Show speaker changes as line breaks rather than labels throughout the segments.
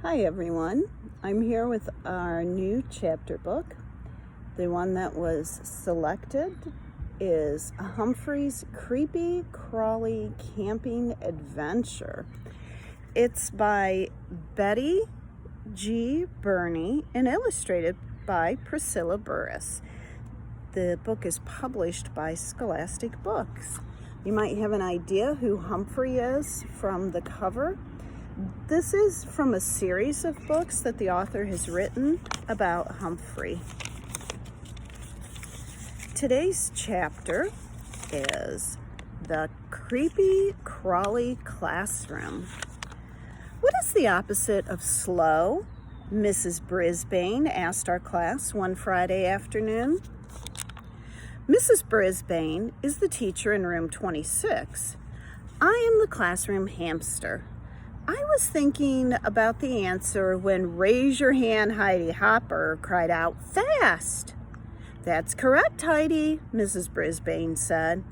Hi everyone, I'm here with our new chapter book. The one that was selected is Humphrey's Creepy-Crawly Camping Adventure. It's by Betty G. Burney and illustrated by Priscilla Burris. The book is published by Scholastic Books. You might have an idea who Humphrey is from the cover. This is from a series of books that the author has written about Humphrey. Today's chapter is the Creepy-Crawly classroom. What is the opposite of slow? Mrs. Brisbane asked our class one Friday afternoon. Mrs. Brisbane is the teacher in room 26. I am the classroom hamster. I was thinking about the answer when Raise Your Hand, Heidi Hopper cried out, "Fast!" "That's correct, Heidi," Mrs. Brisbane said.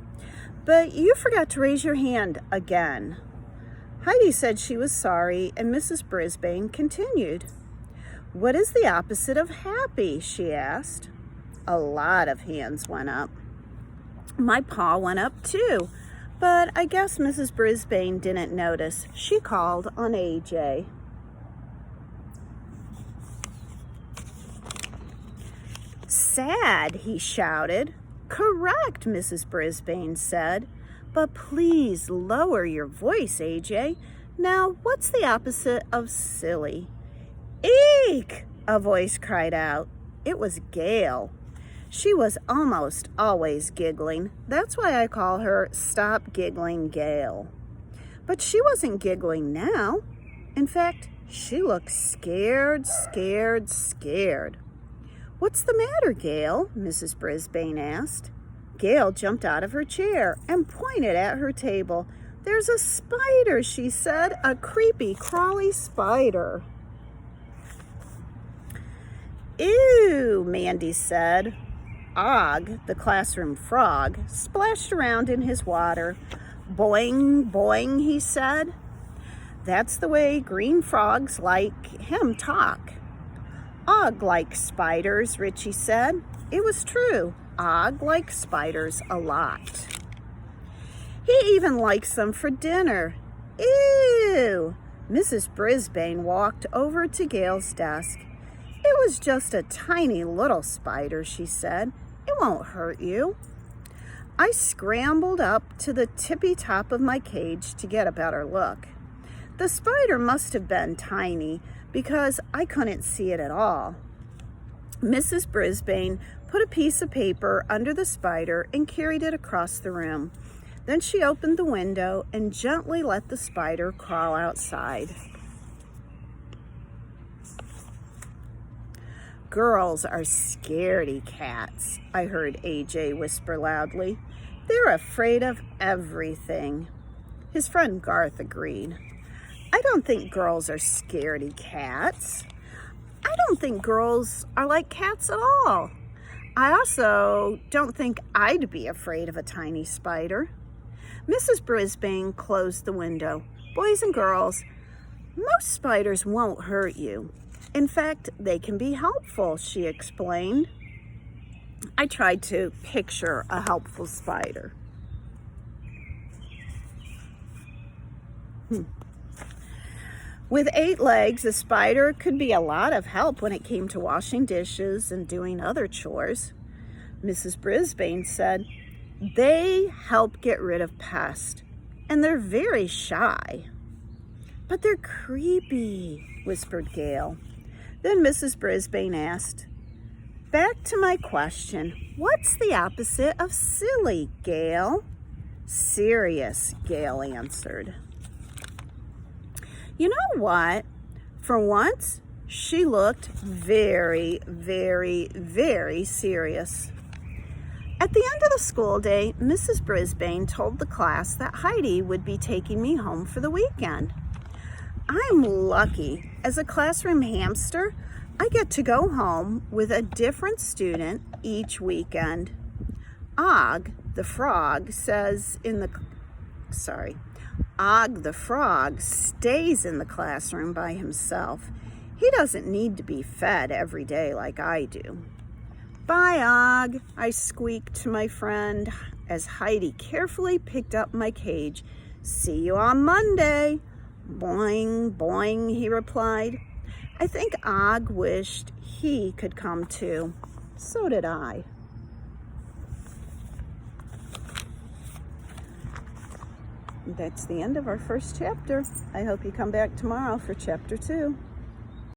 "But you forgot to raise your hand again." Heidi said she was sorry, and Mrs. Brisbane continued. "What is the opposite of happy?" she asked. A lot of hands went up. My paw went up too. But I guess Mrs. Brisbane didn't notice. She called on AJ. "Sad," he shouted. "Correct," Mrs. Brisbane said. "But please lower your voice, AJ. Now, what's the opposite of silly?" "Eek!" a voice cried out. It was Gail. She was almost always giggling. That's why I call her Stop Giggling Gail. But she wasn't giggling now. In fact, she looked scared. "What's the matter, Gail?" Mrs. Brisbane asked. Gail jumped out of her chair and pointed at her table. "There's a spider," she said, "a creepy-crawly spider." "Ew," Mandy said. Og, the classroom frog, splashed around in his water. "Boing, boing," he said. That's the way green frogs like him talk. Og likes spiders, Richie said. It was true. Og likes spiders a lot. He even likes them for dinner. Ew! Mrs. Brisbane walked over to Gail's desk. "It was just a tiny little spider," she said. "It won't hurt you." I scrambled up to the tippy top of my cage to get a better look. The spider must have been tiny because I couldn't see it at all. Mrs. Brisbane put a piece of paper under the spider and carried it across the room. Then she opened the window and gently let the spider crawl outside. "Girls are scaredy cats," I heard AJ whisper loudly. "They're afraid of everything." His friend Garth agreed. "I don't think girls are scaredy cats. I don't think girls are like cats at all. I also don't think I'd be afraid of a tiny spider." Mrs. Brisbane closed the window. "Boys and girls, most spiders won't hurt you. In fact, they can be helpful," she explained. I tried to picture a helpful spider. With 8 legs, a spider could be a lot of help when it came to washing dishes and doing other chores. Mrs. Brisbane said, "They help get rid of pests, and they're very shy." "But they're creepy," whispered Gail. Then Mrs. Brisbane asked, "Back to my question. What's the opposite of silly, Gail?" "Serious," Gail answered. You know what? For once, she looked very serious. At the end of the school day, Mrs. Brisbane told the class that Heidi would be taking me home for the weekend. I'm lucky. As a classroom hamster, I get to go home with a different student each weekend. Og, the frog, says in the Og the frog stays in the classroom by himself. He doesn't need to be fed every day like I do. Bye, Og, I squeaked to my friend as Heidi carefully picked up my cage. See you on Monday. Boing, boing, he replied. I think Og wished he could come too. So did I. That's the end of our first chapter. I hope you come back tomorrow for chapter 2.